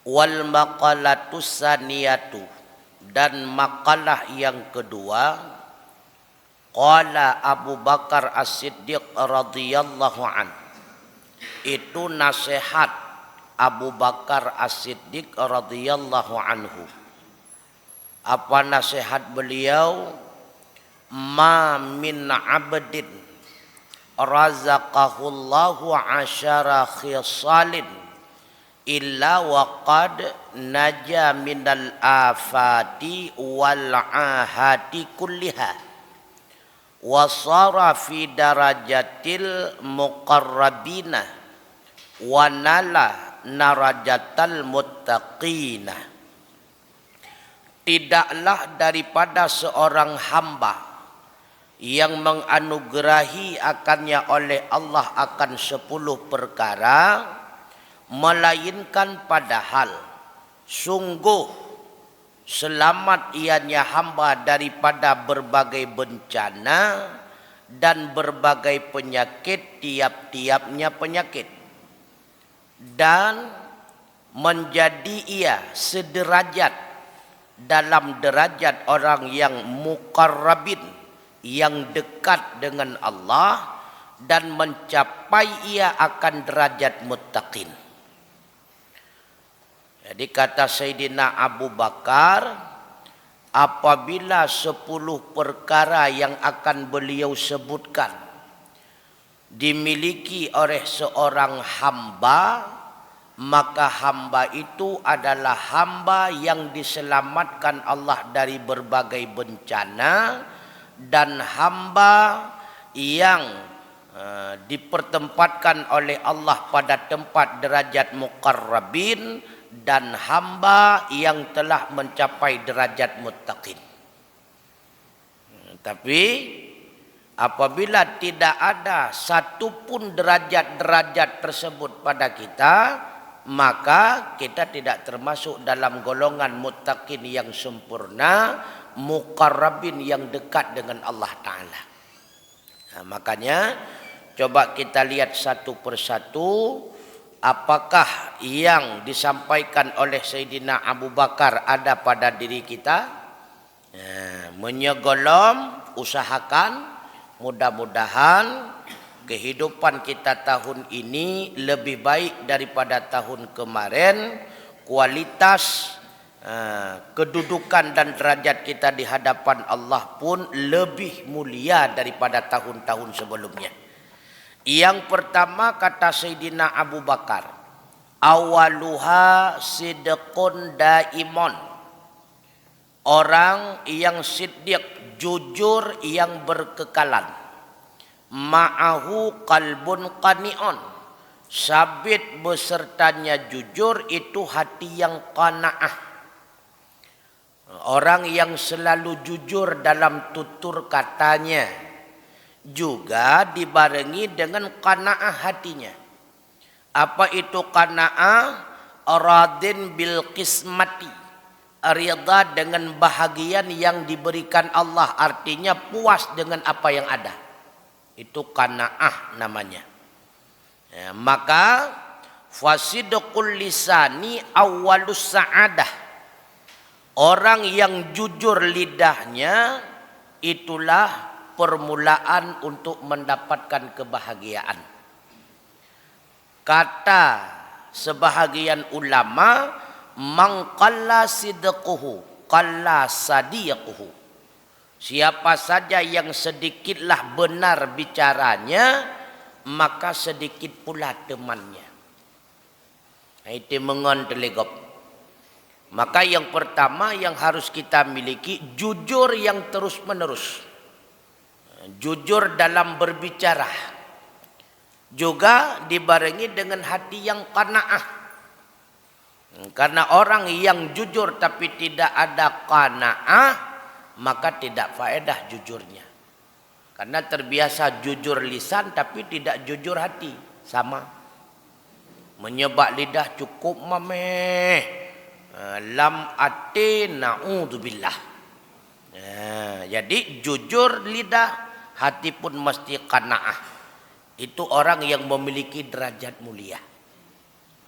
Wal maqalatus saniyatu, dan makalah yang kedua, qala Abu Bakar As-Siddiq radhiyallahu an, itu nasihat Abu Bakar As-Siddiq radhiyallahu anhu. Apa nasihat beliau? Ma min abdin razaqahullahu asyara khisalin illa waqad naja minal afati wal ahati kulliha wasara fi darajatil muqarrabina wa nala narajatal muttaqina. Tidaklah daripada seorang hamba yang menganugerahi akannya oleh Allah akan 10 perkara, melainkan padahal sungguh selamat ianya hamba daripada berbagai bencana dan berbagai penyakit, tiap-tiapnya penyakit, dan menjadi ia sederajat dalam derajat orang yang muqarrabin, yang dekat dengan Allah, dan mencapai ia akan derajat muttaqin. Jadi kata Sayyidina Abu Bakar, apabila 10 perkara yang akan beliau sebutkan dimiliki oleh seorang hamba, maka hamba itu adalah hamba yang diselamatkan Allah dari berbagai bencana, dan hamba yang dipertempatkan oleh Allah pada tempat derajat muqarrabin, dan hamba yang telah mencapai derajat muttaqin. Tapi apabila tidak ada satupun derajat-derajat tersebut pada kita, maka kita tidak termasuk dalam golongan muttaqin yang sempurna, muqarrabin yang dekat dengan Allah Ta'ala. Nah, makanya coba kita lihat satu persatu apakah yang disampaikan oleh Sayyidina Abu Bakar ada pada diri kita. Nah, menyegolom, usahakan mudah-mudahan kehidupan kita tahun ini lebih baik daripada tahun kemarin. Kualitas kedudukan dan derajat kita di hadapan Allah pun lebih mulia daripada tahun-tahun sebelumnya. Yang pertama kata Sayyidina Abu Bakar, awaluha sidqun daimon. Orang yang siddiq, jujur yang berkekalan. Ma'ahu qalbun qani'un, sabit besertanya jujur itu hati yang qanaah. Orang yang selalu jujur dalam tutur katanya juga dibarengi dengan qanaah hatinya. Apa itu qanaah? Radin bil qismati, ridha dengan bahagian yang diberikan Allah, artinya puas dengan apa yang ada. Itu qanaah namanya. Ya, maka fasidqul lisani awwalus sa'adah. Orang yang jujur lidahnya itulah permulaan untuk mendapatkan kebahagiaan. Kata sebahagian ulama, man qalla sidquhu qalla sadiquhu. Siapa saja yang sedikitlah benar bicaranya, maka sedikit pula temannya. Itu mengon telegop. Maka yang pertama yang harus kita miliki, jujur yang terus menerus. Jujur dalam berbicara. Juga dibarengi dengan hati yang qanaah. Karena orang yang jujur tapi tidak ada qanaah, maka tidak faedah jujurnya. Karena terbiasa jujur lisan tapi tidak jujur hati. Sama. Menyebak lidah cukup mameh. Lam ati na'udzubillah. Jadi jujur lidah, hati pun mesti qanaah. Itu orang yang memiliki derajat mulia.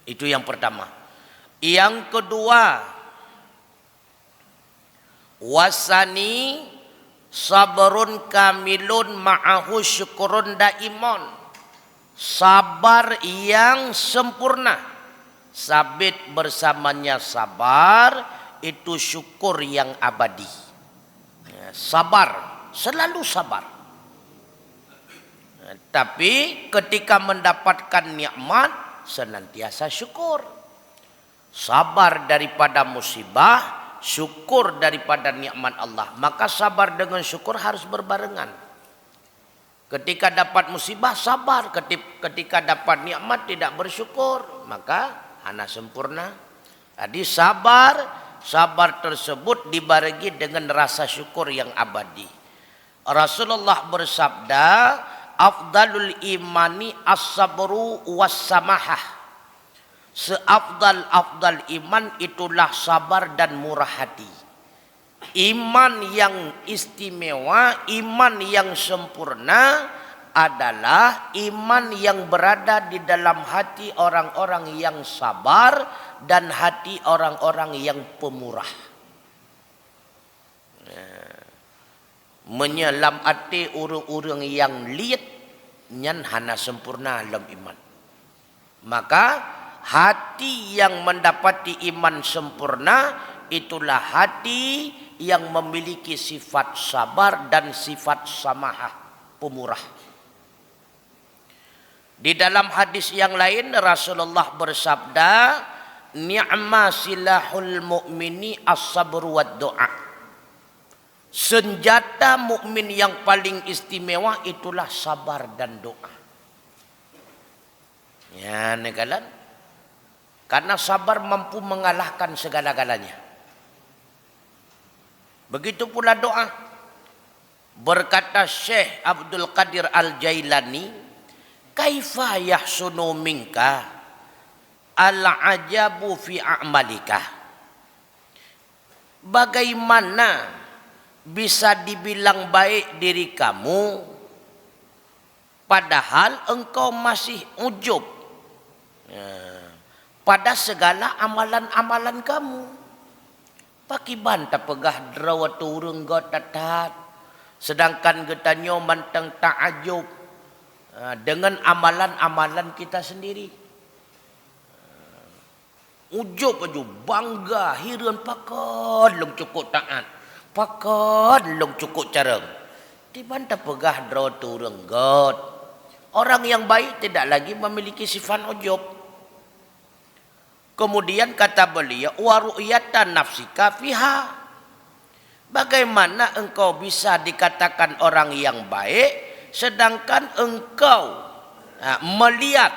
Itu yang pertama. Yang kedua, wasani sabrun kamilun ma'ahu syukurun daimon. Sabar yang sempurna, sabit bersamanya sabar, itu syukur yang abadi. Sabar, selalu sabar. Tapi ketika mendapatkan nikmat, senantiasa syukur. Sabar daripada musibah, syukur daripada nikmat Allah. Maka sabar dengan syukur harus berbarengan. Ketika dapat musibah, sabar. Ketika dapat nikmat, tidak bersyukur. Maka hana sempurna. Jadi sabar tersebut dibarengi dengan rasa syukur yang abadi. Rasulullah bersabda, afdalul imani as-sabru was-samahah. Seafdal iman itulah sabar dan murah hati. Iman yang istimewa, iman yang sempurna adalah iman yang berada di dalam hati orang-orang yang sabar dan hati orang-orang yang pemurah. Menyelam hati orang-orang yang liat nyan hana sempurna dalam iman. Maka hati yang mendapati iman sempurna itulah hati yang memiliki sifat sabar dan sifat samahah, pemurah. Di dalam hadis yang lain Rasulullah bersabda, ni'ma silahul mu'mini as-sabru wad doa. Senjata mukmin yang paling istimewa itulah sabar dan doa. Ya, negalan. Karena sabar mampu mengalahkan segala-galanya. Begitu pula doa. Berkata Syekh Abdul Qadir Al-Jailani, kaifa yahsunu minka al-ajabu fi a'malika. Bagaimana bisa dibilang baik diri kamu padahal engkau masih ujub pada segala amalan-amalan kamu. Pakiban tak pegah drawat urung got tatat, sedangkan getanyo manteng ta'ajub dengan amalan-amalan kita sendiri. Ujub aja bangga hiran pakad long cukup taat, pakad long cukup careng. Dibantah pegah draw tureng got. Orang yang baik tidak lagi memiliki sifat ujub. Kemudian kata beliau, wa ru'yatan nafsika fiha. Bagaimana engkau bisa dikatakan orang yang baik sedangkan engkau melihat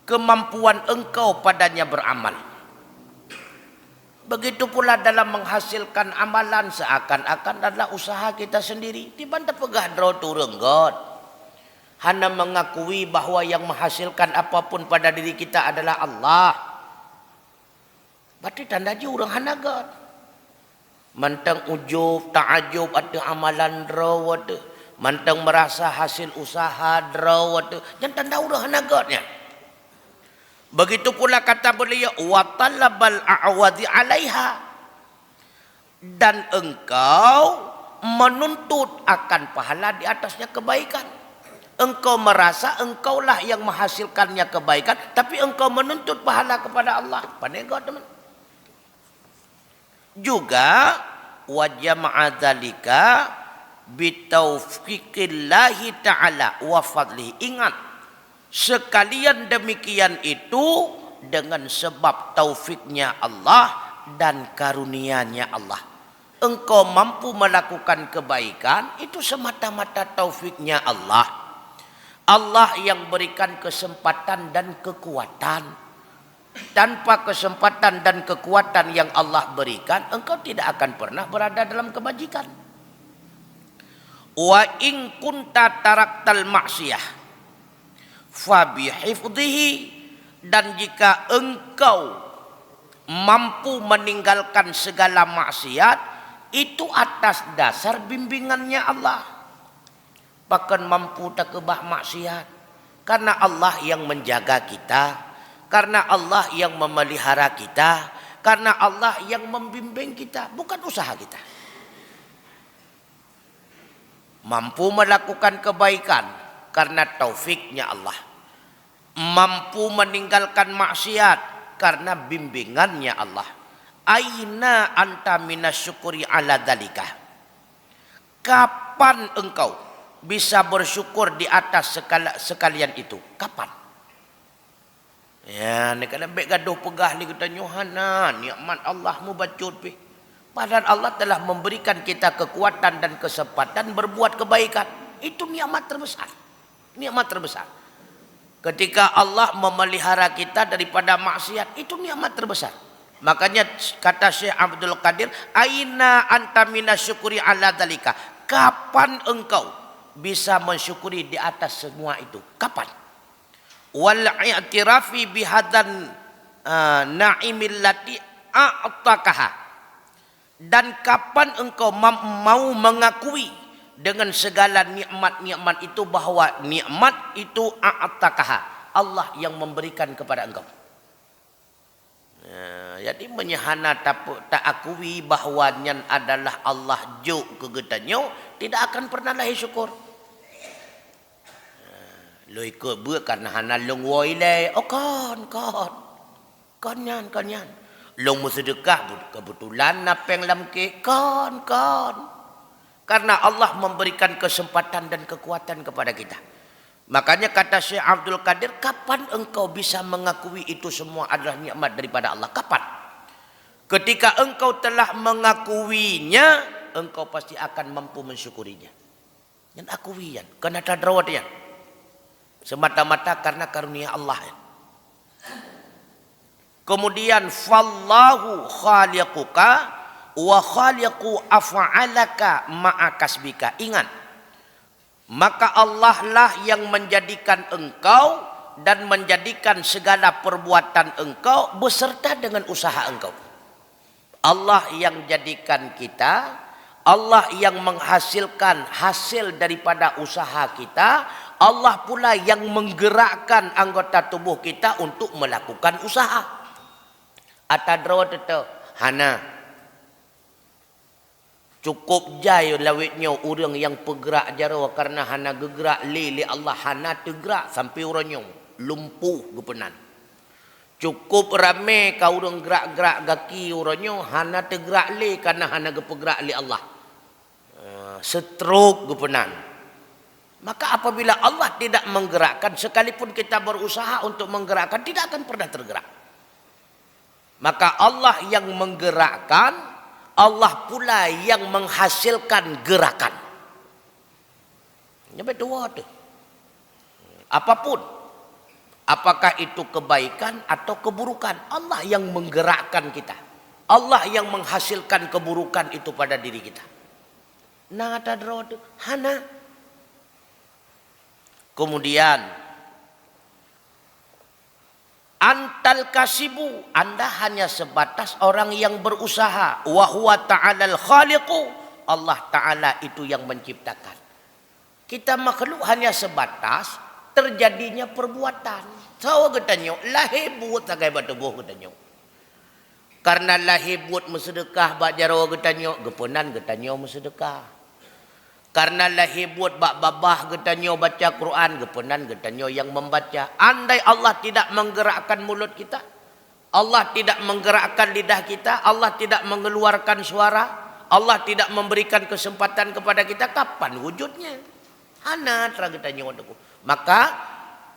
kemampuan engkau padanya beramal. Begitu pula dalam menghasilkan amalan seakan-akan adalah usaha kita sendiri. Dibantah pegah draw tureng got. Hana mengakui bahwa yang menghasilkan apapun pada diri kita adalah Allah. Berarti tandanya orang hana got. Mantang ujub, ta'ajub ada amalan draw ada. Mantang merasa hasil usaha draw ada. Jangan tanda orang hana gotnya. Begitu pula kata beliau, wa talabal a'wadhi 'alaiha. Dan engkau menuntut akan pahala di atasnya kebaikan. Engkau merasa engkaulah yang menghasilkannya kebaikan, tapi engkau menuntut pahala kepada Allah. Pandai teman. Juga wa jama'a dzalika bitaufiqillahi ta'ala wa fadlihi. Ingat, sekalian demikian itu dengan sebab taufiknya Allah dan karunia-Nya Allah. Engkau mampu melakukan kebaikan itu semata-mata taufiknya Allah. Allah yang berikan kesempatan dan kekuatan. Tanpa kesempatan dan kekuatan yang Allah berikan, engkau tidak akan pernah berada dalam kebajikan. Wa in kunta taraktal maksiyah fabihifdhihi. Dan jika engkau mampu meninggalkan segala maksiat, itu atas dasar bimbingannya Allah. Bahkan mampu tak kebah maksiat, karena Allah yang menjaga kita. Karena Allah yang memelihara kita, karena Allah yang membimbing kita, bukan usaha kita. Mampu melakukan kebaikan karena taufiknya Allah. Mampu meninggalkan maksiat karena bimbingannya Allah. Aina anta minasyukuri ala dzalika. Kapan engkau bisa bersyukur di atas sekalian itu? Kapan? Ya, ni kalau baik gaduh pegah ni kita nyuhana, nikmat Allah mu bacut pi. Padahal Allah telah memberikan kita kekuatan dan kesempatan berbuat kebaikan. Itu nikmat terbesar. Nikmat terbesar. Ketika Allah memelihara kita daripada maksiat, itu nikmat terbesar. Makanya kata Syekh Abdul Qadir, aina anta minasyukuri ala dzalika. Kapan engkau bisa mensyukuri di atas semua itu? Kapan? Wal i'tirafi bihadan na'imil lati a'takaha. Dan kapan engkau mau mengakui dengan segala nikmat-nikmat itu bahwa nikmat itu a'takaha, Allah yang memberikan kepada engkau. Jadi menyahana tak akui bahwanya adalah Allah juk kegetanyo, tidak akan pernah lahir syukur. Lo ikut buat karena hana long woi le, oh kon nyan. Long bersedekah kebetulan napeng lam ke kon. Karena Allah memberikan kesempatan dan kekuatan kepada kita. Makanya kata Syekh Abdul Qadir, kapan engkau bisa mengakui itu semua adalah nikmat daripada Allah? Kapan? Ketika engkau telah mengakuinya, engkau pasti akan mampu mensyukurinya. Dan akuian, karena tadrawatnya. Semata-mata karena karunia Allah. Kemudian fallahu khaliquka wa khaliqu af'alaka ma'a kasbika. Ingat, maka Allah lah yang menjadikan engkau dan menjadikan segala perbuatan engkau beserta dengan usaha engkau. Allah yang jadikan kita, Allah yang menghasilkan hasil daripada usaha kita, Allah pula yang menggerakkan anggota tubuh kita untuk melakukan usaha. Atadro tetap hana cukup jaya lawitnya orang yang pergerak jaro karena hana gegerak li Allah hana tergerak sampai orangnya lumpuh gepenan. Cukup ramai kau orang gerak-gerak kaki orangnya hana tergerak li karena hana gepegerak li Allah. Stroke gepenan. Maka apabila Allah tidak menggerakkan, sekalipun kita berusaha untuk menggerakkan, tidak akan pernah tergerak. Maka Allah yang menggerakkan, Allah pula yang menghasilkan gerakan. Ini berdua tu. Apapun, apakah itu kebaikan atau keburukan, Allah yang menggerakkan kita. Allah yang menghasilkan keburukan itu pada diri kita. Nah, tadro tu hana. Kemudian antal kasibu, Anda hanya sebatas orang yang berusaha. Wa huwa ta'alal khaliqu, Allah Ta'ala itu yang menciptakan. Kita makhluk hanya sebatas terjadinya perbuatan. Tahu getanyo lahir buat sagai batubuh getanyo. Karena lahir buat bersedekah bajaro getanyo, gepenan getanyo bersedekah. Karena lahir buat bak babah getanyo baca Quran, gepenan getanyo yang membaca. Andai Allah tidak menggerakkan mulut kita, Allah tidak menggerakkan lidah kita, Allah tidak mengeluarkan suara, Allah tidak memberikan kesempatan kepada kita, kapan wujudnya? Hana getanyo wadaku. Maka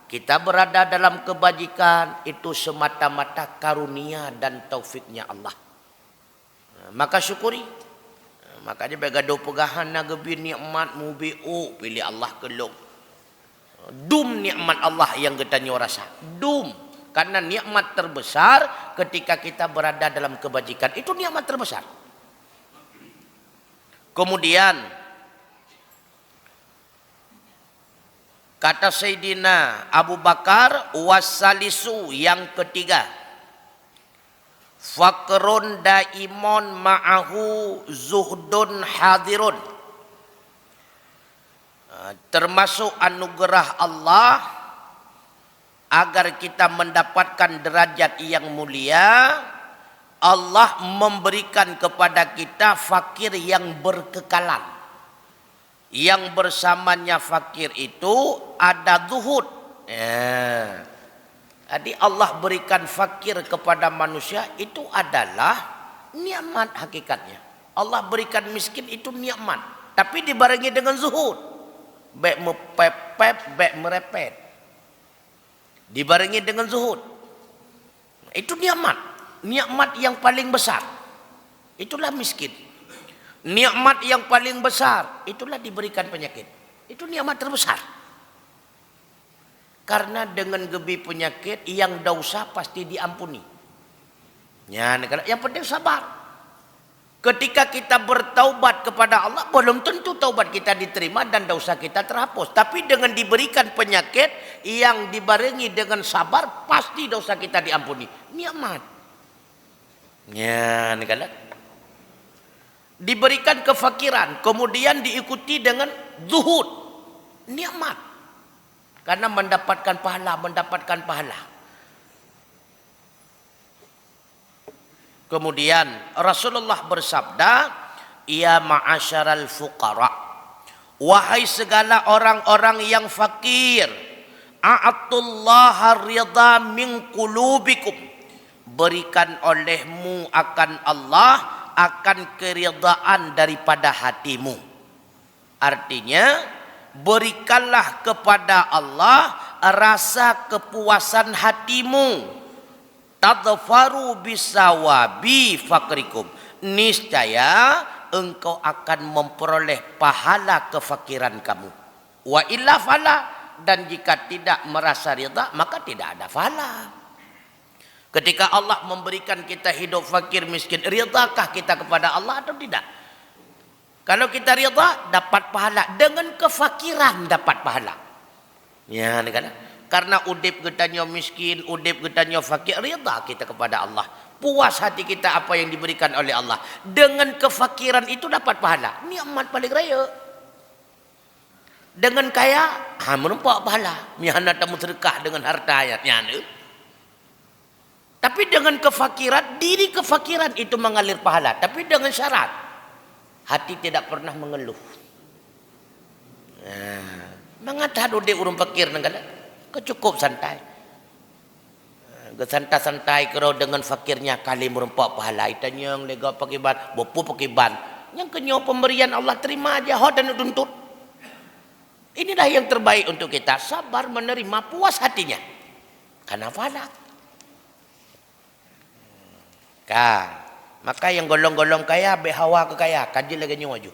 kita berada dalam kebajikan itu semata-mata karunia dan taufiknya Allah. Maka syukuri. Makanya begado pegahan nagebi nikmat mubiu pilih Allah keluk. Dum nikmat Allah yang getanyo rasa. Dum. Karena nikmat terbesar ketika kita berada dalam kebajikan. Itu nikmat terbesar. Kemudian kata Sayyidina Abu Bakar, wasalisu yang ketiga, fakrun daimon ma'ahu zuhdun hadirun. Termasuk anugerah Allah agar kita mendapatkan derajat yang mulia, Allah memberikan kepada kita fakir yang berkekalan. Yang bersamanya fakir itu ada zuhud. Ya. Jadi Allah berikan fakir kepada manusia itu adalah nikmat hakikatnya. Allah berikan miskin itu nikmat, tapi dibarengi dengan zuhud. Baik mepepet, baik merepet. Dibarengi dengan zuhud. Itu nikmat. Nikmat yang paling besar. Itulah miskin. Nikmat yang paling besar. Itulah diberikan penyakit. Itu nikmat terbesar. Karena dengan gebi penyakit yang dosa pasti diampuni. Ya, yang penting sabar. Ketika kita bertaubat kepada Allah, belum tentu taubat kita diterima dan dosa kita terhapus. Tapi dengan diberikan penyakit yang dibarengi dengan sabar, pasti dosa kita diampuni. Nikmat. Ya, diberikan kefakiran, kemudian diikuti dengan zuhud. Nikmat. Karena mendapatkan pahala. Kemudian Rasulullah bersabda, "Ya ma'asyaral fuqara, wahai segala orang-orang yang fakir, a'atullaha ridha min qulubikum, berikan olehmu akan Allah akan keridhaan daripada hatimu." Artinya, berikanlah kepada Allah rasa kepuasan hatimu. Tadfaru bisawabi fakrikum, niscaya engkau akan memperoleh pahala kefakiran kamu. Wa illa fala, dan jika tidak merasa ridha maka tidak ada pahala. Ketika Allah memberikan kita hidup fakir miskin, ridhakah kita kepada Allah atau tidak? Kalau kita ridha dapat pahala, dengan kefakiran dapat pahala. Ya, karena udip getanya miskin, udip getanya fakir, ridha kita kepada Allah. Puas hati kita apa yang diberikan oleh Allah. Dengan kefakiran itu dapat pahala. Nikmat paling raya. Dengan kaya, menumpak pahala. Mihana tamu sedekah dengan harta ayatnya. Tapi dengan kefakiran, diri kefakiran itu mengalir pahala. Tapi dengan syarat, hati tidak pernah mengeluh. Mengatakan udip urung fakir negara. Kecukup santai. Santai-santai kerau dengan fakirnya kali merempak pahala. Itanya yang lega pakai ban, bopu pakai ban. Yang kenyo pemberian Allah terima aja, hot dan tuntut. Inilah yang terbaik untuk kita, sabar menerima, puas hatinya. Karena pahala. Maka yang golong-golong kaya behawa ke kaya, kaji lagi nyawaju.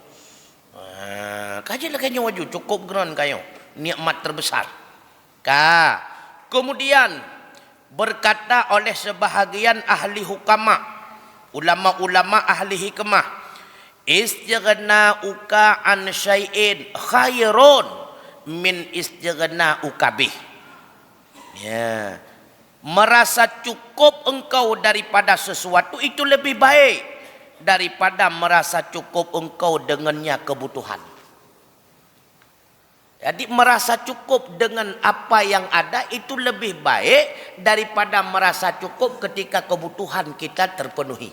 Kaji lagi nyawaju, cukup geron kayo. Nikmat terbesar. Kemudian berkata oleh sebahagian ahli hukama, ulama-ulama ahli hikmah, istighna'uka an syai'in khairun min istighna'uka bih. Ya, merasa cukup engkau daripada sesuatu itu lebih baik daripada merasa cukup engkau dengannya kebutuhan. Jadi merasa cukup dengan apa yang ada itu lebih baik daripada merasa cukup ketika kebutuhan kita terpenuhi.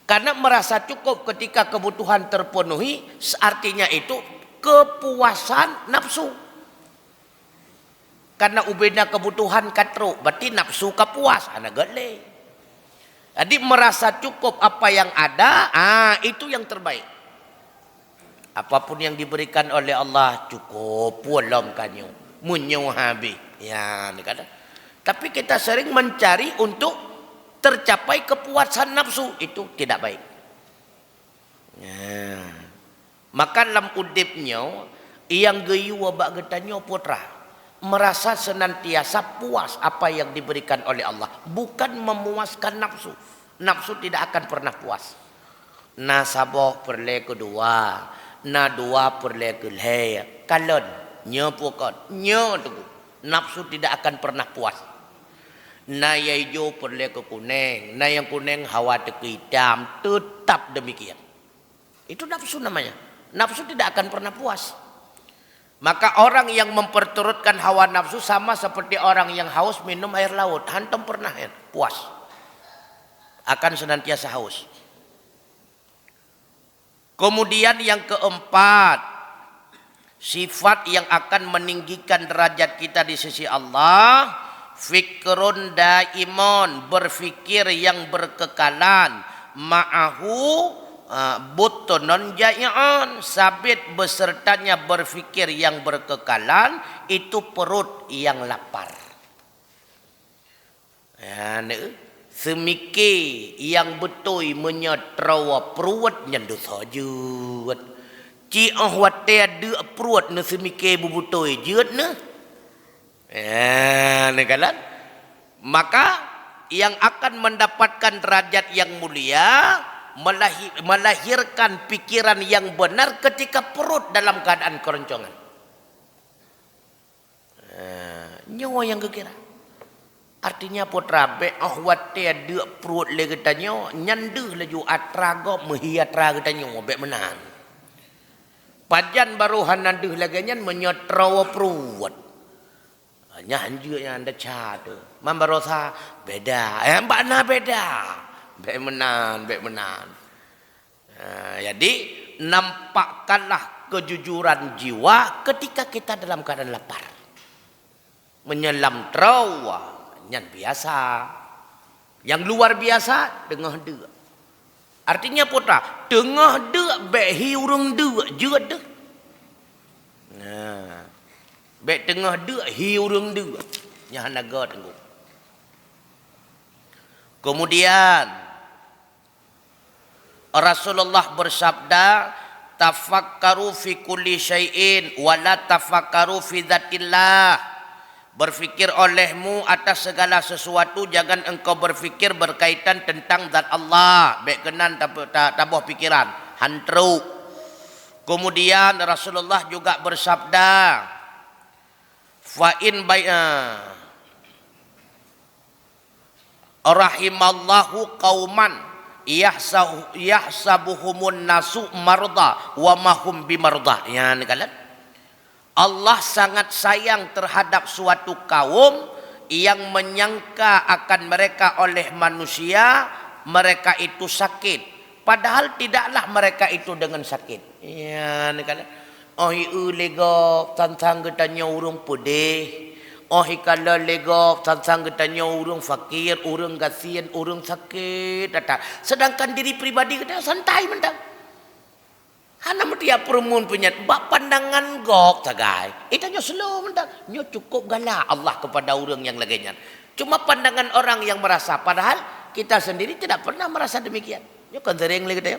Karena merasa cukup ketika kebutuhan terpenuhi artinya itu kepuasan nafsu. Karena ubeda kebutuhan katru, berarti nafsu kepuas, anak gele. Jadi merasa cukup apa yang ada, itu yang terbaik. Apapun yang diberikan oleh Allah cukup, pulang kanyo, munyo habis. Ya, ni kata. Tapi kita sering mencari untuk tercapai kepuasan nafsu, itu tidak baik. Ya. Maka dalam udipnya yang geyu wabak getanyo putra merasa senantiasa puas apa yang diberikan oleh Allah, bukan memuaskan nafsu. Nafsu tidak akan pernah puas. Nasaboh perle kedua, na dua perle kelhe, kalon nyepukon nyotu. Nafsu tidak akan pernah puas. Na yang hijau perle ke kuning, na yang kuning hawa ke hitam, tetap demikian. Itu nafsu namanya. Nafsu tidak akan pernah puas. Maka orang yang memperturutkan hawa nafsu sama seperti orang yang haus minum air laut. Antum pernah ya? Puas. Akan senantiasa haus. Kemudian yang keempat, sifat yang akan meninggikan derajat kita di sisi Allah, fikrun daimon, berfikir yang berkekalan, ma'ahu butunun ja'i'an, sabit besertanya berfikir yang berkekalan, itu perut yang lapar. Ya, semikir yang betul menyetrawa perut nyendu sajut. Ci ahwate ada perut ne semikir bubutoi jeut ne. Ya, nekalan. Maka yang akan mendapatkan derajat yang mulia melahirkan pikiran yang benar ketika perut dalam keadaan keroncongan. Nyawa yang kekira. Artinya putra be ahwate ada perut le katanya nyanduh laju atrago mehiatra katanya be menang. Pajan baru hananduh laganya menyetrawa perut. Hanya anjur yang anda cadu. Mambarosa beda. Mbak na beda. Be menan. Jadi nampakkanlah kejujuran jiwa ketika kita dalam keadaan lapar. Menyelam trawa. Yang biasa. Yang luar biasa dengah dua. Artinya putra, tengah dek behi urung dek jeut dek. Nah, bek tengah dek hi urung dek. Nya naga tenggu. Kemudian Rasulullah bersabda, tafakkaru fi kulli syai'in wa la tafakkaru fi dzatillah. Berfikir olehmu atas segala sesuatu, jangan engkau berfikir berkaitan tentang zat Allah. Baik kenan tabuh pikiran, hantru. Kemudian Rasulullah juga bersabda, fa in rahimallahu qauman yahsabuhumun nasu marda wa mahum bimarda. Ya nikalan. Allah sangat sayang terhadap suatu kaum yang menyangka akan mereka oleh manusia mereka itu sakit, padahal tidaklah mereka itu dengan sakit. Ya, kalau oh iu legok tantang getanya urung pudih, oh kalau legok tantang getanya urung fakir, urung kasihan, urung sakit, sedangkan diri pribadi kita santai mendang. Hana dia perumun punya bak pandangan gok tagai. Itanya slow mendak. Nyo cukup galak Allah kepada orang yang laginya. Cuma pandangan orang yang merasa, padahal kita sendiri tidak pernah merasa demikian. Nyo kan sering lagi kita.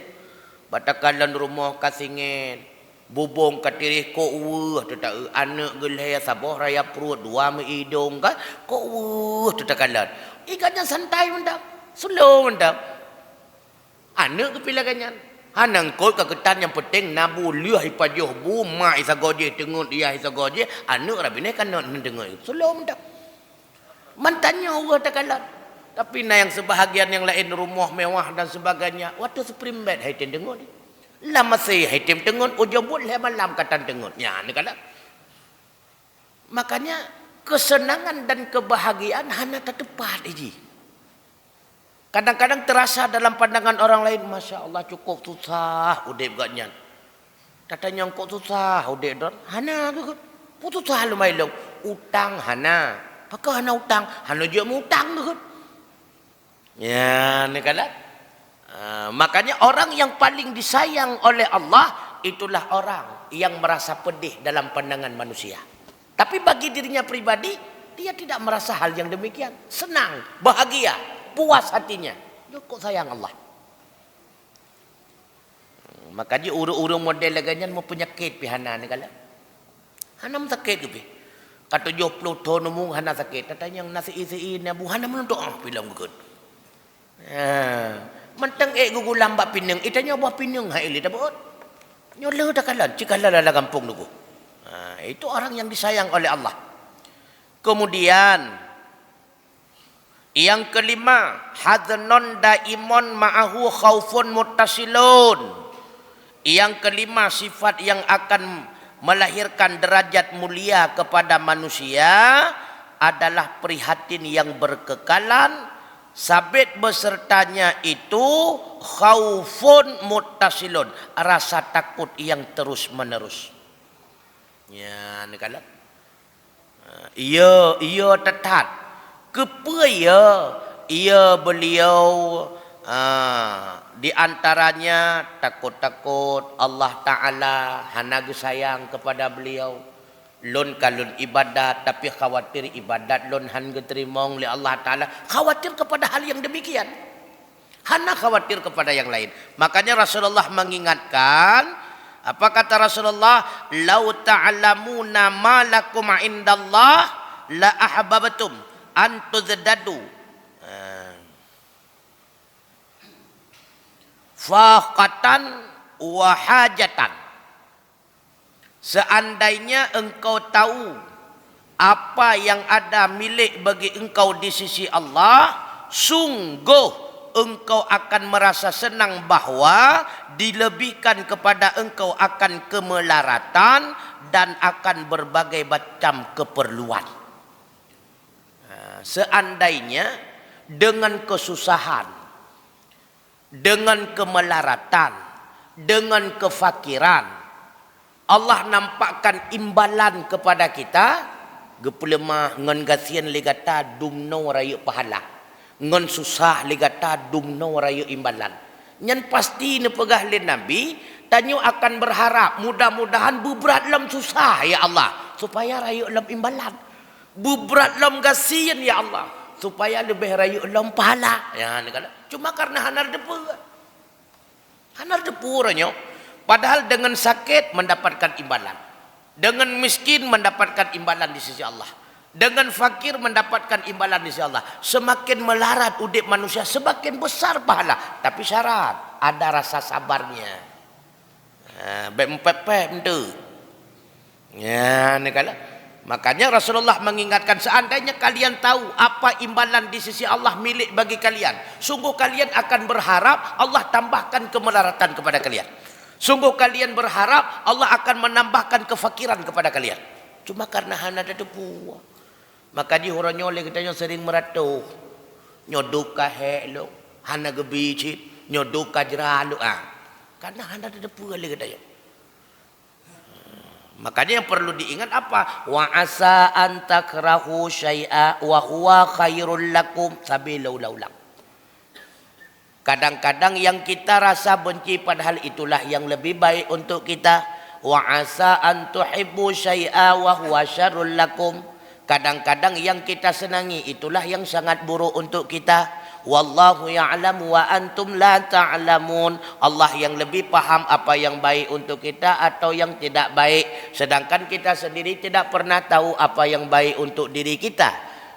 Batakalan rumah kasingin, bubung katirih ko tetak anak gelaya saboh raya perut dua meidong kan ko tetakalan. Ikannya santai mendak. Slow mendak. Anak kepilagannya. Hanang kau keketan yang penting nabu liah ipajoh bu ma isa goje tengut dia isa goje anu rabine kan dengar selo mendak mantannya Allah takalan tapi na yang sebahagian yang lain rumah mewah dan sebagainya waktu supreme bed hai tengut lama sei hai tengut ujabut le malam katan tengut ya ni kala makanya kesenangan dan kebahagiaan hanya tepat iji. Kadang-kadang terasa dalam pandangan orang lain, Masya Allah cukup susah udip gaknya. Katanya kok susah udip don. Hana ke susah lumayan utang hana. Pakai hana utang, hana juga mau utang ke. Ya, ni kala. Makanya orang yang paling disayang oleh Allah itulah orang yang merasa pedih dalam pandangan manusia. Tapi bagi dirinya pribadi, dia tidak merasa hal yang demikian. Senang, bahagia. Puas hatinya. Kok sayang Allah. Makanya urung-urung model laganyan mau penyakit pihana ni kala. Hanam sakit ke pi. Kata 70 tahun umur hana sakit. Katanya yang nasi isi ini bu hana menuntuk bilang begitu. Mentang gugu lambat pinang. Itanya buah pinang hai li tabut. Nyolah dah kala. Cikala dalam kampung tu. Itu orang yang disayang oleh Allah. Kemudian yang kelima, hadnun daimon ma'ahu khaufun muttasilun. Yang kelima, sifat yang akan melahirkan derajat mulia kepada manusia adalah prihatin yang berkekalan, sabit besertanya itu khaufun muttasilun, rasa takut yang terus menerus. Ya, ni kalau ia tetap kepaya ia beliau di antaranya takut-takut Allah Ta'ala hana sayang kepada beliau. Lun kalun ibadat tapi khawatir ibadat lun han diterima oleh Allah Ta'ala. Khawatir kepada hal yang demikian. Hana khawatir kepada yang lain. Makanya Rasulullah mengingatkan, apa kata Rasulullah? Lau ta'lamuna ma lakum indallah la ahbabtum an tuzdadu faqatan wa hajatan. Seandainya engkau tahu apa yang ada milik bagi engkau di sisi Allah, sungguh engkau akan merasa senang bahwa dilebihkan kepada engkau akan kemelaratan dan akan berbagai macam keperluan. Seandainya dengan kesusahan, dengan kemelaratan, dengan kefakiran, Allah nampakkan imbalan kepada kita, gepelemah ngan gasian ligata dumno rayu pahala, ngan susah ligata dumno rayu imbalan. Nyan pasti ne pegah le Nabi, tanyo akan berharap mudah-mudahan berat lam susah ya Allah, supaya rayu lam imbalan. Berat lam gasian ya Allah, supaya lebih rayu lam pahala. Ya ni kala. Cuma karena hanar depu. Hanar depu ranyo. Padahal dengan sakit mendapatkan imbalan. Dengan miskin mendapatkan imbalan di sisi Allah. Dengan fakir mendapatkan imbalan di sisi Allah. Semakin melarat udip manusia, semakin besar pahala. Tapi syarat, ada rasa sabarnya. Bempepep itu. Ya, ni kala. Makanya Rasulullah mengingatkan, seandainya kalian tahu apa imbalan di sisi Allah milik bagi kalian, sungguh kalian akan berharap Allah tambahkan kemelaratan kepada kalian. Sungguh kalian berharap Allah akan menambahkan kefakiran kepada kalian. Cuma karena hana ada debu. Maka di orang nyoleh kita yang sering meratuh. Nyoduk kahek lo, hana gebicit, nyoduk kajeralu. Karena hana ada debu kali kita yang. Makanya yang perlu diingat apa? Wa asa an takrahu syai'a wa huwa khairul lakum sabilaulau. Kadang-kadang yang kita rasa benci padahal itulah yang lebih baik untuk kita. Wa asa an tuhibbu syai'a wa huwa syarrul lakum. Kadang-kadang yang kita senangi itulah yang sangat buruk untuk kita. Wallahu ya'lamu wa antum la ta'lamun. Allah yang lebih paham apa yang baik untuk kita atau yang tidak baik. Sedangkan kita sendiri tidak pernah tahu apa yang baik untuk diri kita.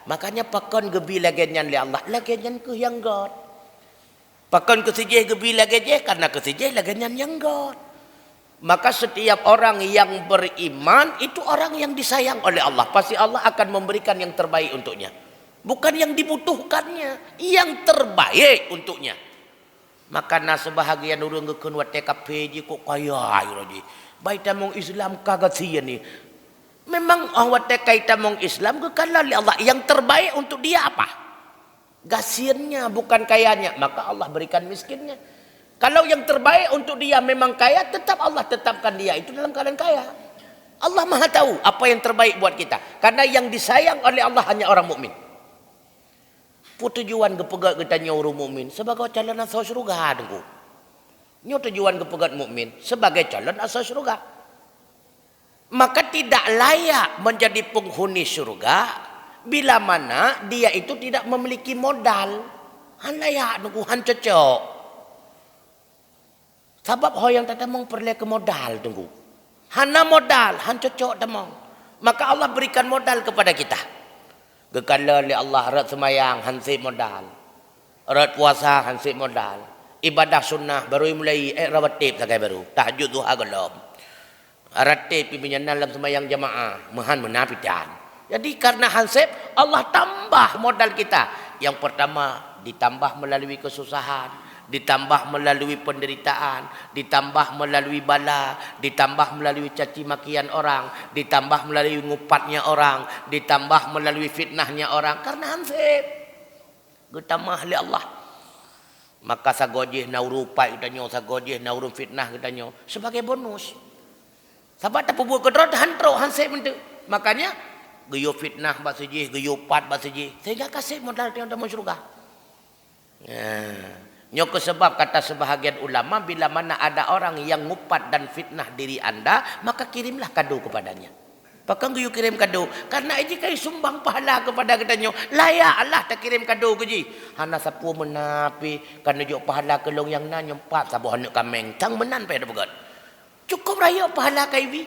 Makanya pakon gebi lagenyan li Allah, lagenyan ke yang God. Pakon kesijih gebi lagejeh karena kesijih lagenyan yang God. Maka setiap orang yang beriman itu orang yang disayang oleh Allah. Pasti Allah akan memberikan yang terbaik untuknya. Bukan yang dibutuhkannya, yang terbaik untuknya. Maka sebahagian orang gekun wat TKP je kok kaya ayo baik tamong Islam kagak sia ni. Memang awat TKP tamong Islam gekala li Allah yang terbaik untuk dia apa? Gasiannya bukan kayanya, maka Allah berikan miskinnya. Kalau yang terbaik untuk dia memang kaya, tetap Allah tetapkan dia itu dalam keadaan kaya. Allah Maha tahu apa yang terbaik buat kita. Karena yang disayang oleh Allah hanya orang mukmin. Tujuan kepegat kita orang mukmin sebagai calon asal surga dengku. Nyo tujuan kepegat mukmin sebagai calon asal surga. Maka tidak layak menjadi penghuni surga bila mana dia itu tidak memiliki modal. Han layak dengku, han cocok. Sebab yang tak mong perlu ke modal dengku. Hana modal, han cocok demong. Maka Allah berikan modal kepada kita. Gekala li Allah rat semayang hansip modal. Rat puasa hansip modal. Ibadah sunnah baru mulai rawatib sakai baru. Tahajud duha gelom. Ratib pimpinan dalam semayang jamaah mahan menafidan. Jadi karena hansip Allah tambah modal kita. Yang pertama ditambah melalui kesusahan, ditambah melalui penderitaan, ditambah melalui bala, ditambah melalui caci makian orang, ditambah melalui ngupatnya orang, ditambah melalui fitnahnya orang, karena hansip getamah li Allah. Maka sagojih naurupai katanya, sagojih naurum fitnah katanya sebagai bonus. Sahabat tak buat kedrot hantro hansip mentu. Makanya geyo fitnah basiji, geyo pat basiji, sehingga kasih modal dia untuk surga. Nyok sebab kata sebahagian ulama, bila mana ada orang yang ngupat dan fitnah diri anda, maka kirimlah kado kepadanya. Pakang geyo kirim kado, karena ini kai sumbang pahala kepada katanya. Layak Allah tak kirim kado ke ji. Hana sapu menapi, karena jo pahala kelong yang na nyempat sabu hanek kameng, cang menan pe ada begat. Cukup raya pahala kai bi.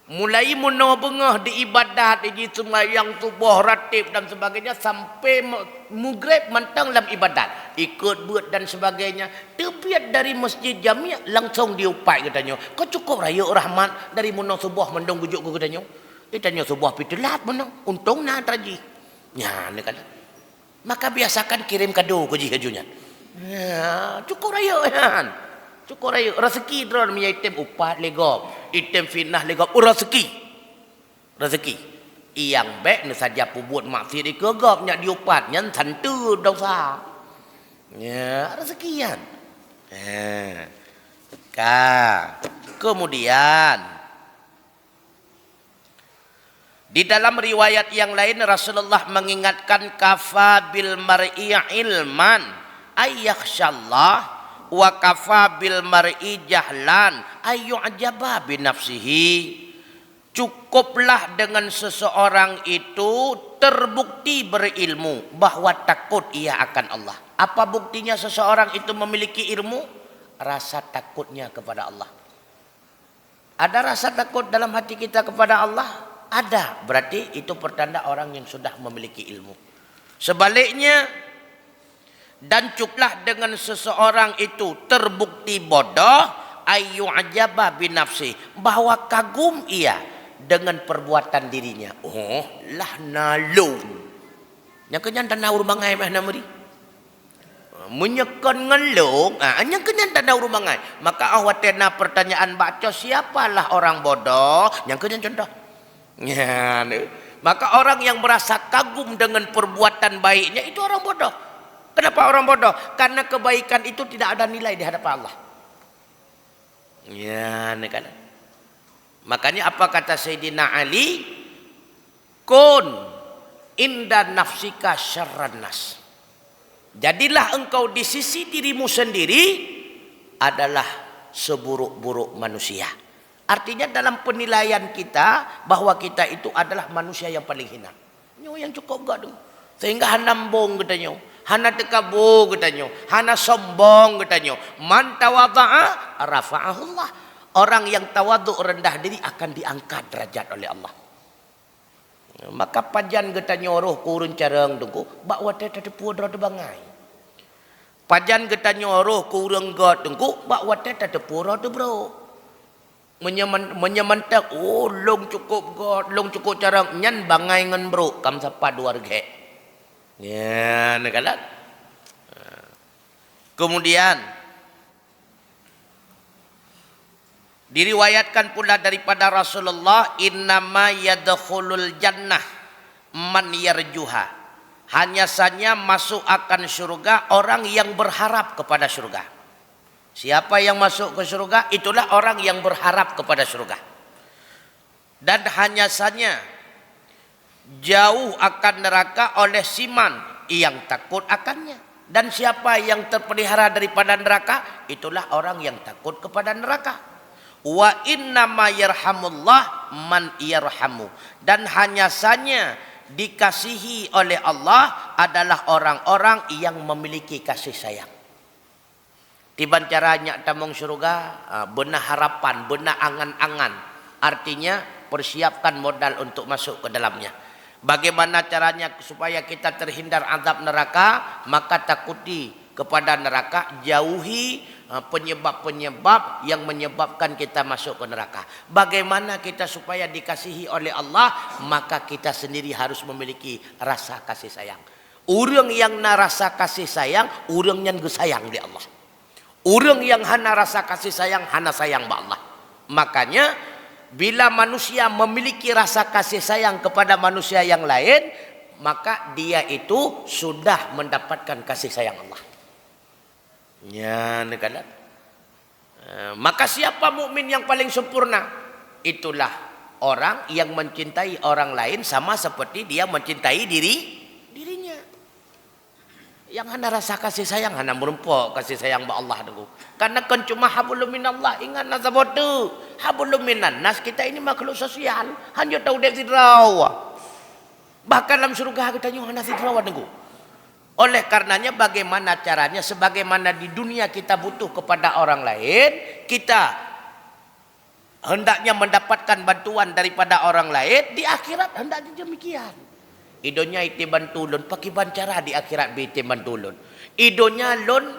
Mulai muno bengah di ibadat, di sembahyang subuh ratib dan sebagainya sampai maghrib mantang dalam ibadat, ikut buat dan sebagainya. Terbiat dari masjid jamiah langsung diupai katanya. Kau cukup raya rahmat dari muno subuh mendong bujuk ku katanya. Ditanya subuh pitelat menang, untung na traji. Ya, ni kan. Maka biasakan kirim kado ku ji hajunya. Ya, cukup raya kan. Cukup raya rezeki drone punya item upat legop, item fitnah legop, rezeki. Rezeki. Yang baik ni saja buat maksiat ikegop nya diupat nyan santu dosa. Ya, rezeki kan. Kemudian di dalam riwayat yang lain Rasulullah mengingatkan kafa bil mar'i ilman ayyakhshallah wa kafa bil mar'i jahlan ayyu'jaba bi nafsihi. Cukuplah dengan seseorang itu terbukti berilmu bahwa takut ia akan Allah. Apa buktinya seseorang itu memiliki ilmu? Rasa takutnya kepada Allah. Ada rasa takut dalam hati kita kepada Allah? Ada. Berarti itu pertanda orang yang sudah memiliki ilmu. Sebaliknya, dan cukuplah dengan seseorang itu terbukti bodoh ayyu'jaba bi nafsi, bahwa kagum ia dengan perbuatan dirinya. Oh, lah nalung. Nya kenyan tanah urbangai mah namri. Menyekan ngelung, nya kenyan tanah urbangai. Maka awatena pertanyaan baca siapalah orang bodoh? Nya kenyan contoh. Ya, maka orang yang merasa kagum dengan perbuatan baiknya itu orang bodoh. Kenapa orang bodoh? Karena kebaikan itu tidak ada nilai di hadapan Allah. Ya, ini kan. Makanya apa kata Sayyidina Ali? Kun inda nafsika syarran nas. Jadilah engkau di sisi dirimu sendiri adalah seburuk-buruk manusia. Artinya dalam penilaian kita bahwa kita itu adalah manusia yang paling hina. Nyo yang cukup gak dong. Sehingga hanambong katanya. Hana tekabu katanya, hana sombong katanya. Man tawadha'a rafa'ahullah. Orang yang tawadhu rendah diri akan diangkat derajat oleh Allah. Maka pajan katanya roh kurun carang tunggu, bakwa tete tepu dra bangai. Pajan katanya roh kurang god tunggu, bakwa tete tepu dra bro. Menyementak, oh long cukup god, long cukup carang nyan bangai ngan bro, kam sapa dua rege. Ya, nekalat. Kemudian diriwayatkan pula daripada Rasulullah, innama yadkhulul jannah man yarjuha. Hanya saja masuk akan surga orang yang berharap kepada surga. Siapa yang masuk ke surga? Itulah orang yang berharap kepada surga. Dan hanya saja jauh akan neraka oleh siman yang takut akannya. Dan siapa yang terpelihara daripada neraka? Itulah orang yang takut kepada neraka. Wa innama yarhamullah man yarhamu. Dan hanya saja dikasihi oleh Allah adalah orang-orang yang memiliki kasih sayang. Tiban caranya tamong surga, benar harapan, benar angan-angan. Artinya persiapkan modal untuk masuk ke dalamnya. Bagaimana caranya supaya kita terhindar azab neraka? Maka takuti kepada neraka, jauhi penyebab-penyebab yang menyebabkan kita masuk ke neraka. Bagaimana kita supaya dikasihi oleh Allah? Maka kita sendiri harus memiliki rasa kasih sayang. Orang yang narasa kasih sayang, orang yang gesayang di Allah. Orang yang hana rasa kasih sayang, hana sayang ba Allah. Makanya bila manusia memiliki rasa kasih sayang kepada manusia yang lain, maka dia itu sudah mendapatkan kasih sayang Allah. Ya, negara. Maka siapa mukmin yang paling sempurna? Itulah orang yang mencintai orang lain sama seperti dia mencintai dirinya. Yang hana rasa kasih sayang, hana merempok kasih sayang ba Allah dulu. Karena kan cuma hablum minallah, ingat nazabot tu. Hablum minan nas, kita ini makhluk sosial, hanya tahu dek sidraw. Bahkan dalam surga kita nyu hana sidraw dulu. Oleh karenanya bagaimana caranya, sebagaimana di dunia kita butuh kepada orang lain, kita hendaknya mendapatkan bantuan daripada orang lain, di akhirat hendaknya demikian. Idonya iti bantu lun, pakai bancara di akhirat iti bantu lun. Idonya lun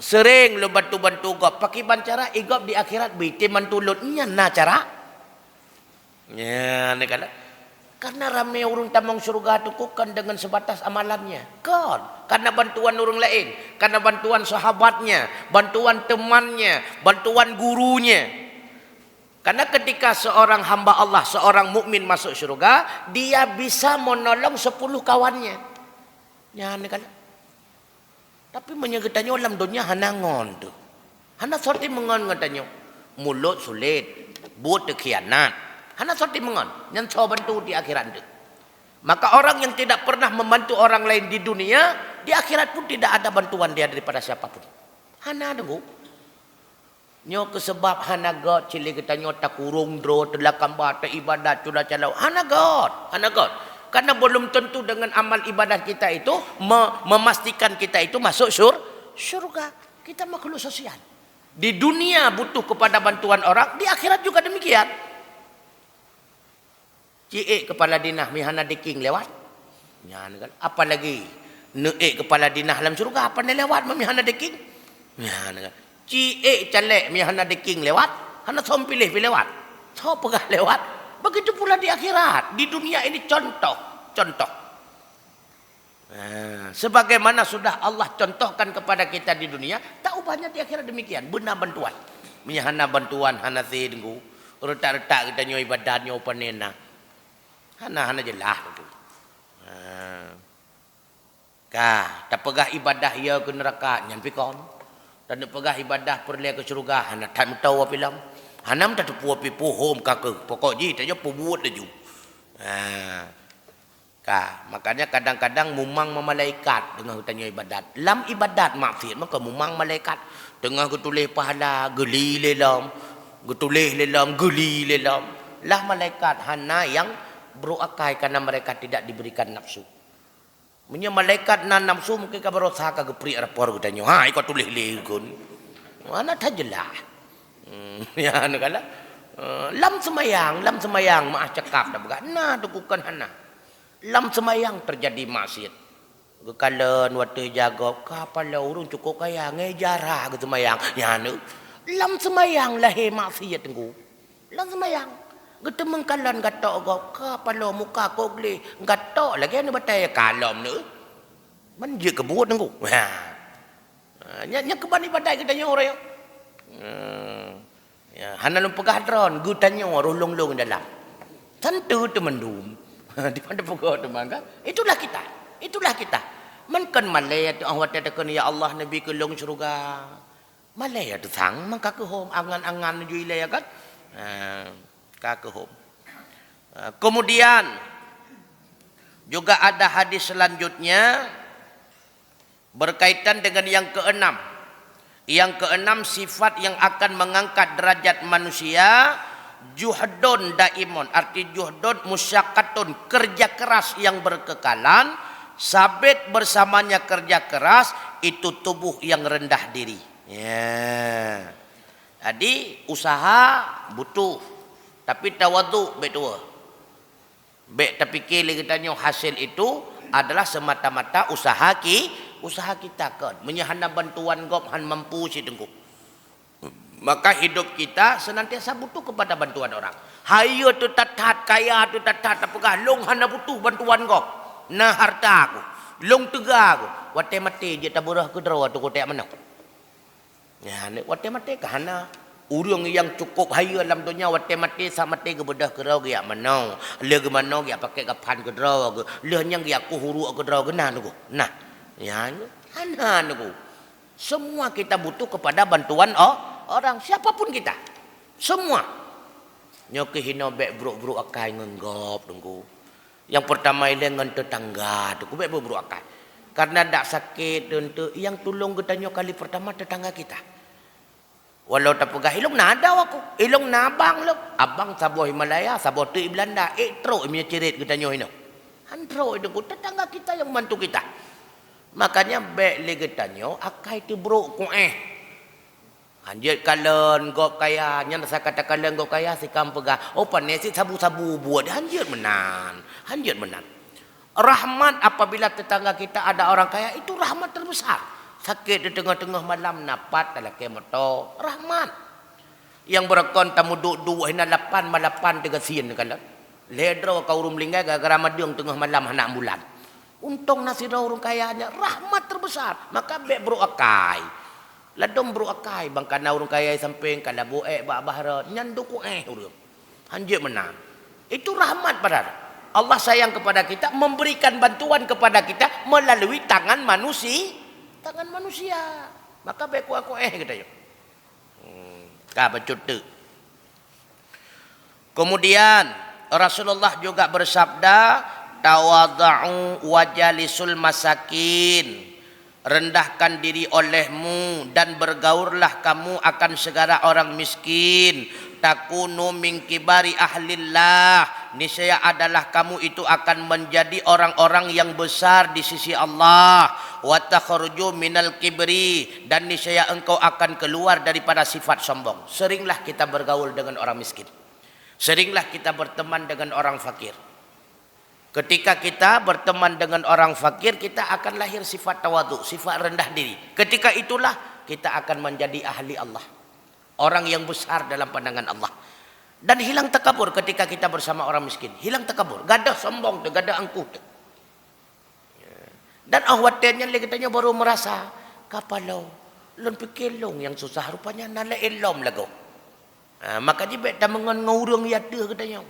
sering lu bantu-bantu gop, pakai bancara igop di akhirat iti bantu lun. Nya na cara. Ya, ni kala. Karena ramai orang tamang surga itu bukan dengan sebatas amalannya. Kan? Karena bantuan orang lain. Karena bantuan sahabatnya. Bantuan temannya. Bantuan gurunya. Karena ketika seorang hamba Allah, seorang mukmin masuk surga, dia bisa menolong 10 kawannya. Ya, kan? Tapi menyegetanya dalam dunia hanangon tu. Hana sorti mengon ngatanya. Mulut sulit. Buat khianat. Hana sorti mengon, yang coba bantu di akhirat itu. Maka orang yang tidak pernah membantu orang lain di dunia, di akhirat pun tidak ada bantuan dia daripada siapapun. Hana dengu. Nyo kesebab hana god cili kita nyo tak kurung dro telakam bata ibadat sudah calau. Hana god. Karena belum tentu dengan amal ibadah kita itu memastikan kita itu masuk surga. Kita makhluk sosial. Di dunia butuh kepada bantuan orang, di akhirat juga demikian. Ciek kepala dinah mihana deking lewat. Ya, kan? Apa lagi? Neek kepala dinah dalam surga apa ni lewat mihana deking? Ya, kan? Ciek calek mihana deking lewat. Hana som pilih lewat. So pegah lewat. Begitu pula di akhirat. Di dunia ini contoh. Sebagaimana sudah Allah contohkan kepada kita di dunia, tak ubahnya di akhirat demikian. Benar bantuan. Mihana bantuan hana sedengku. Retak-retak kita nyo ibadah nyo panena. Hana jelah tu. Tak pegah ibadah ia ke neraka nyampi kon. Dan pegah ibadah perle ke surga hana tak tahu apa bilang. Hanam tak tu api pohom kake. Pokok ji tak jo buat laju. Makanya kadang-kadang mumang malaikat dengan hutanya ibadat. Lam ibadat maksiat maka mumang malaikat tengah ketulih pahala geli lelam, getulih lelam geli lelam. Lah malaikat hana yang beruakai karena mereka tidak diberikan nafsu. Punya malaikat nan nafsu mungkin ka berusaha ka gepri rapor gudanyo. Ha ikut tulis legun. Mana tajelah. Ya anu kala. Lam semayang maah cakap dah begat. Nah tukukan hana. Lam semayang terjadi maksiat. Gekalan waktu jaga kapala urun cukup kaya ngejara gitu semayang. Ya anu. Lam semayang lahir maksiat tengku. Lam semayang. Kita mengkalan gatok kau kapalo muka kau geli gatok lagi anu batai kalom nu menje kebut nengku nya kebani badai kita nyo orang ya hana lum pegah dron gutanyo rolong-long dalam tentu tu mendum di pada pokok tu mangga itulah kita menkan malaya tu awat tekan ya Allah nabi kelong surga malaya tu sang mangka ke hom angan-angan ju ilaya kan kemudian juga ada hadis selanjutnya berkaitan dengan yang keenam. Yang keenam sifat yang akan mengangkat derajat manusia juhdun daimun. Arti juhdun musyaqqatun, kerja keras yang berkekalan. Sabit bersamanya kerja keras itu tubuh yang rendah diri. Ya. Jadi usaha butuh. Tapi tawaduk betul. Baik tapi kili kita nyo hasil itu adalah semata-mata usaha kita kan. Menyahana bantuan gop han mampu si dengku. Maka hidup kita senantiasa butuh kepada bantuan orang. Hayo tu tatat kaya tu tatat apakah long hana butuh bantuan gop. Nah harta aku. Long tega ko. Wate mati je taburah ke draw tu kotek mana. Ya, ni wate mati ke hana. Urang yang cukup haya dalam dunia wate mati sama mati ke bedah ke draw ke mana. Le ke mana ke pakai kapan ke draw ke. Le yang ke aku huru ke draw ke nah tu. Nah. Ya, hana tu. Semua kita butuh kepada bantuan orang siapapun kita. Semua. Nyoke hino bek bro akai ngenggop tunggu. Yang pertama dengan tetangga tu bek bro akai. Karena dak sakit tentu yang tolong getanyo kali pertama tetangga kita. Walau tak pegah ilung nada aku. Ilung nabang lo. Abang sabuh Himalaya, sabuh tu Belanda, tro punya cirit getanyo hino. Handro itu tetangga kita yang bantu kita. Makanya bek le getanyo akai tu bro ku Anjir kalen gop kaya nya saya kata kalen gop kaya si kam pegah. Oh panesi sabu-sabu buat anjir menan. Anjir menan. Rahmat apabila tetangga kita ada orang kaya itu rahmat terbesar. Sakit di tengah-tengah malam napat dalam kemoto rahmat. Yang berakon tamu duk hina 8 malapan dengan sin kan. Ledro kau rum linggai gara-gara madung tengah malam anak bulan. Untung nasi orang kayanya rahmat terbesar. Maka bek bro akai. Ladom bro akai bangkana orang kaya samping kada boek ba bahara nyanduk urang. Hanjir menang. Itu rahmat pada Allah sayang kepada kita, memberikan bantuan kepada kita melalui tangan manusia. Tangan manusia. Maka baik aku kita yuk. Bacut. Kemudian Rasulullah juga bersabda, tawadhu wajalisul masakin. Rendahkan diri olehmu dan bergaullah kamu akan segala orang miskin. Takunu min kibari ahlillah. Niscaya adalah kamu itu akan menjadi orang-orang yang besar di sisi Allah. Wa takhruju minal kibri, dan niscaya engkau akan keluar daripada sifat sombong. Seringlah kita bergaul dengan orang miskin. Seringlah kita berteman dengan orang fakir. Ketika kita berteman dengan orang fakir, kita akan lahir sifat tawadhu, sifat rendah diri. Ketika itulah kita akan menjadi ahli Allah. Orang yang besar dalam pandangan Allah. Dan hilang takabur ketika kita bersama orang miskin. Hilang takabur. Gadah sombong tu, gadah angkuh tu. Dan ahwatnya kita baru merasa, kapalau, lon pikir long yang susah rupanya nala elom lagu. Maka dia tak mengon ngurung yata katanya.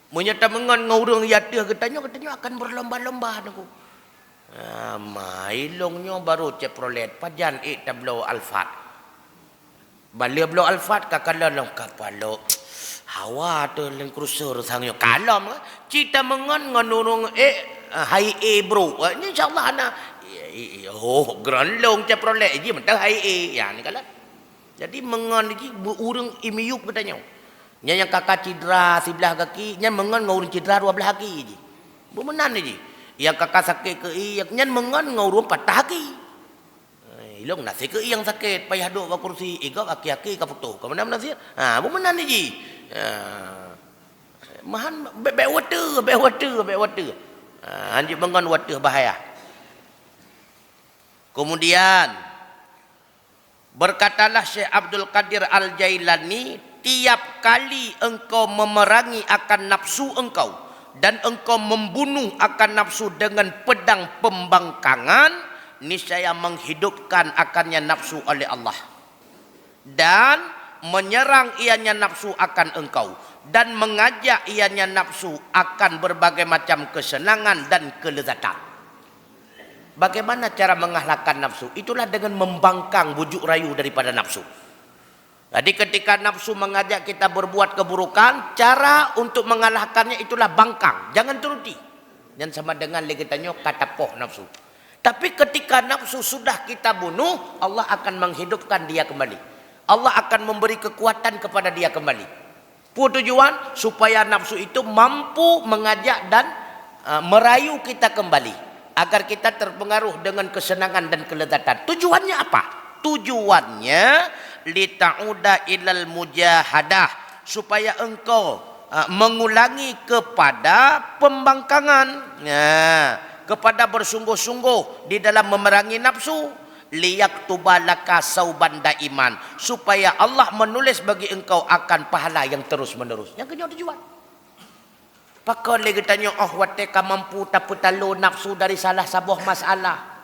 Menyata mengon ngurung yata katanya akan berlomba-lomba aku. Mailongnya baru ceprolet pajan tablo alfat. Balik blo alfat kakala long kapalo. Hawa tu leng krusur sangyo kalam cita mengon ngonurung hai bro. Ni insyaallah ana grand long ceprolet ji mentah hai ya ni kala. Jadi mengon ji urang imiyuk bertanya. Nya yang kakak cedera sebelah kaki, nya mengon ngurung cedera dua belah kaki ji. Bemenan ni ji. Yang kakak sakit ke yang nya mengon ngurung patah kaki. Ilong nasi ke yang sakit payah duduk ke kursi, igak aki-aki ke foto. Ke mana nasi? Bemenan ni ji. Mahan back water. Anjir mengon water bahaya. Kemudian berkatalah Syekh Abdul Qadir Al-Jailani, tiap kali engkau memerangi akan nafsu engkau dan engkau membunuh akan nafsu dengan pedang pembangkangan, niscaya menghidupkan akannya nafsu oleh Allah dan menyerang ianya nafsu akan engkau dan mengajak ianya nafsu akan berbagai macam kesenangan dan kelezatan. Bagaimana cara mengalahkan nafsu? Itulah dengan membangkang bujuk rayu daripada nafsu. Jadi ketika nafsu mengajak kita berbuat keburukan, cara untuk mengalahkannya itulah bangkang. Jangan turuti. Dan sama dengan legetannya kata poh nafsu. Tapi ketika nafsu sudah kita bunuh, Allah akan menghidupkan dia kembali. Allah akan memberi kekuatan kepada dia kembali. Tujuan supaya nafsu itu mampu mengajak dan merayu kita kembali. Agar kita terpengaruh dengan kesenangan dan kelezatan. Tujuannya apa? Tujuannya lita'uda ilal mujahadah, supaya engkau mengulangi kepada pembangkangan, kepada bersungguh-sungguh di dalam memerangi nafsu. Liyaktubalaka sauban daiman, supaya Allah menulis bagi engkau akan pahala yang terus menerus. Yang kedua tujuan. Pakon lagi tanya, oh wateka mampu tapi talu nafsu dari salah sabuh masalah.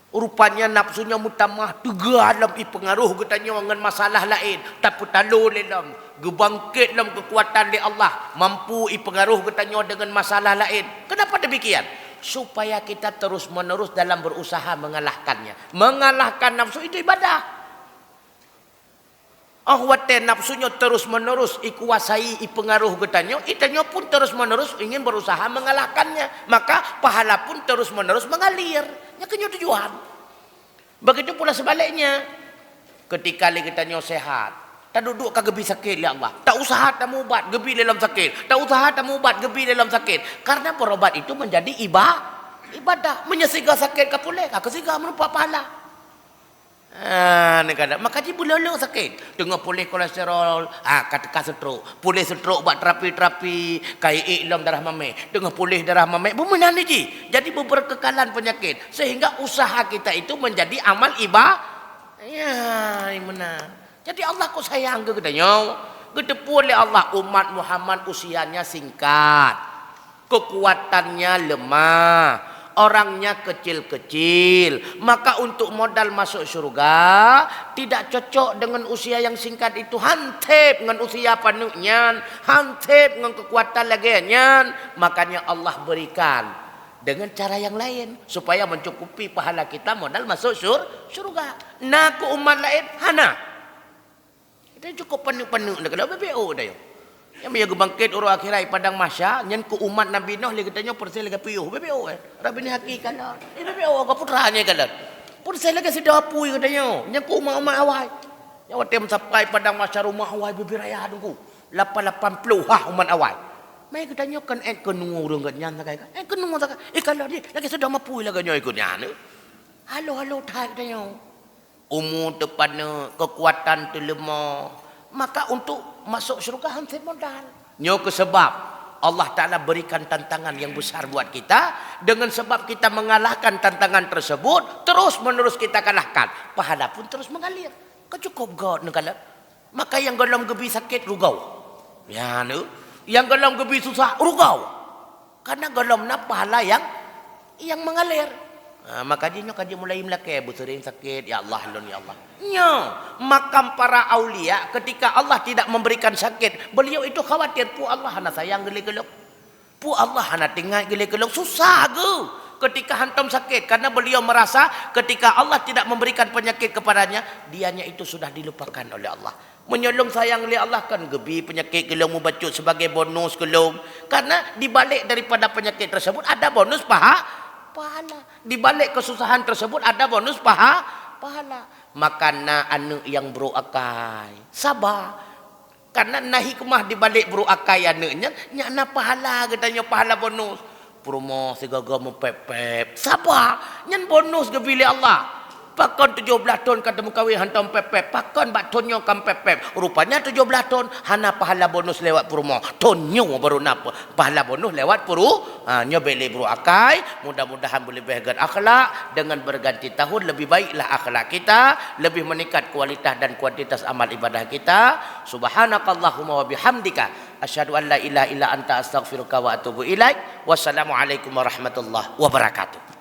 Rupanya nafsunya mutamah tegalam pengaruh katanya dengan masalah lain. Tapi talu dalam gebangkit dalam kekuatan di Allah. Mampu pengaruh katanya dengan masalah lain. Kenapa demikian? Supaya kita terus menerus dalam berusaha mengalahkannya. Mengalahkan nafsu itu ibadah. Ahwate nafsunya terus menerus ikuasai pengaruh getanya, itanya pun terus menerus ingin berusaha mengalahkannya, maka pahala pun terus menerus mengalir. Ya kena tujuan. Begitu pula sebaliknya, ketika kitanya sehat, tak duduk ke gebi sakit ya Allah, tak usaha tak ubat gebi dalam sakit, tak usaha tak ubat gebi dalam sakit, karena berobat itu menjadi ibadah, menyesiga sakit kapulek, kesiga merupakan pahala. Maka dia boleh sakit tengah pulih kolesterol, katakan stroke, pulih stroke buat terapi kai dalam darah mame, tengah pulih darah mame bemenan ni jadi berkekalan penyakit sehingga usaha kita itu menjadi amal ibadah. Ya benar. Jadi Allah kok sayang ke katanya, gedepu oleh Allah umat Muhammad usianya singkat, kekuatannya lemah, orangnya kecil-kecil, maka untuk modal masuk surga tidak cocok dengan usia yang singkat itu, hantep dengan usia panuhnya, hantep dengan kekuatan laginya. Makanya Allah berikan dengan cara yang lain supaya mencukupi pahala kita modal masuk surga. Nah ke umat lain hana kita cukup penuh-penuh kalau BBO dah yo. Yang biar gebangkit urut akhirai padang masya nyen ku umat Nabi Nuh lagi tanya persel lagi piuh BBO Rabi ni hakikat dah. BBO ka putranya kan. Persel lagi sedap apui katanya. Nyen ku umat awal. Yang watem sampai padang masya rumah awal bibiraya dungku. 880 umat awal. Mai katanya kan kenung urang ganyan sakai kan. Kenung sakai. Kalau dia lagi sedap apui lagi nyo ikutnya. Halo thai katanya. Umur tepana kekuatan terlemah. Maka untuk masuk syurga hampir modal. Nyo ke sebab Allah Ta'ala berikan tantangan yang besar buat kita. Dengan sebab kita mengalahkan tantangan tersebut, terus menerus kita kalahkan, pahala pun terus mengalir. Kecukup God negala. Maka yang dalam gebi sakit rugau. Ya nu. Yang dalam gebi susah rugau. Karena dalam pahala yang mengalir. Maka dia mulai melaki sering sakit, ya Allah lon ya Allah. Nya makam para aulia ketika Allah tidak memberikan sakit, beliau itu khawatir pu Allah hana sayang gele-gelok. Pu Allah hana tinggal gele-gelok, susah ge ketika hantam sakit karena beliau merasa ketika Allah tidak memberikan penyakit kepadanya, dianya itu sudah dilupakan oleh Allah. Menyolong sayang oleh Allah kan gebi penyakit gelong membacut sebagai bonus gelong, karena dibalik daripada penyakit tersebut ada bonus pahala. Di balik kesusahan tersebut ada bonus pahala. Makana anu yang beruakai sabar. Karena nah hikmah di balik beruakai anunya nyana pahala katanya pahala bonus. Promo segaga mempepep. Sabar. Nyan bonus ke pilih Allah. Pakon 17 ton kata mengkawin hantam pepep. Pakon bak tonyo kam pepep. Rupanya 17 ton hana pahala bonus lewat promo. Tonyo baru napa. Pahala bonus lewat puru. Nyo beli bro akai. Mudah-mudahan boleh berganti akhlak. Dengan berganti tahun lebih baiklah akhlak kita. Lebih meningkat kualitas dan kuantitas amal ibadah kita. Subhanakallahumma wa bihamdika. Asyhadu an la ilaha illa anta astaghfiruka wa atubu ilaik. Wassalamualaikum warahmatullahi wabarakatuh.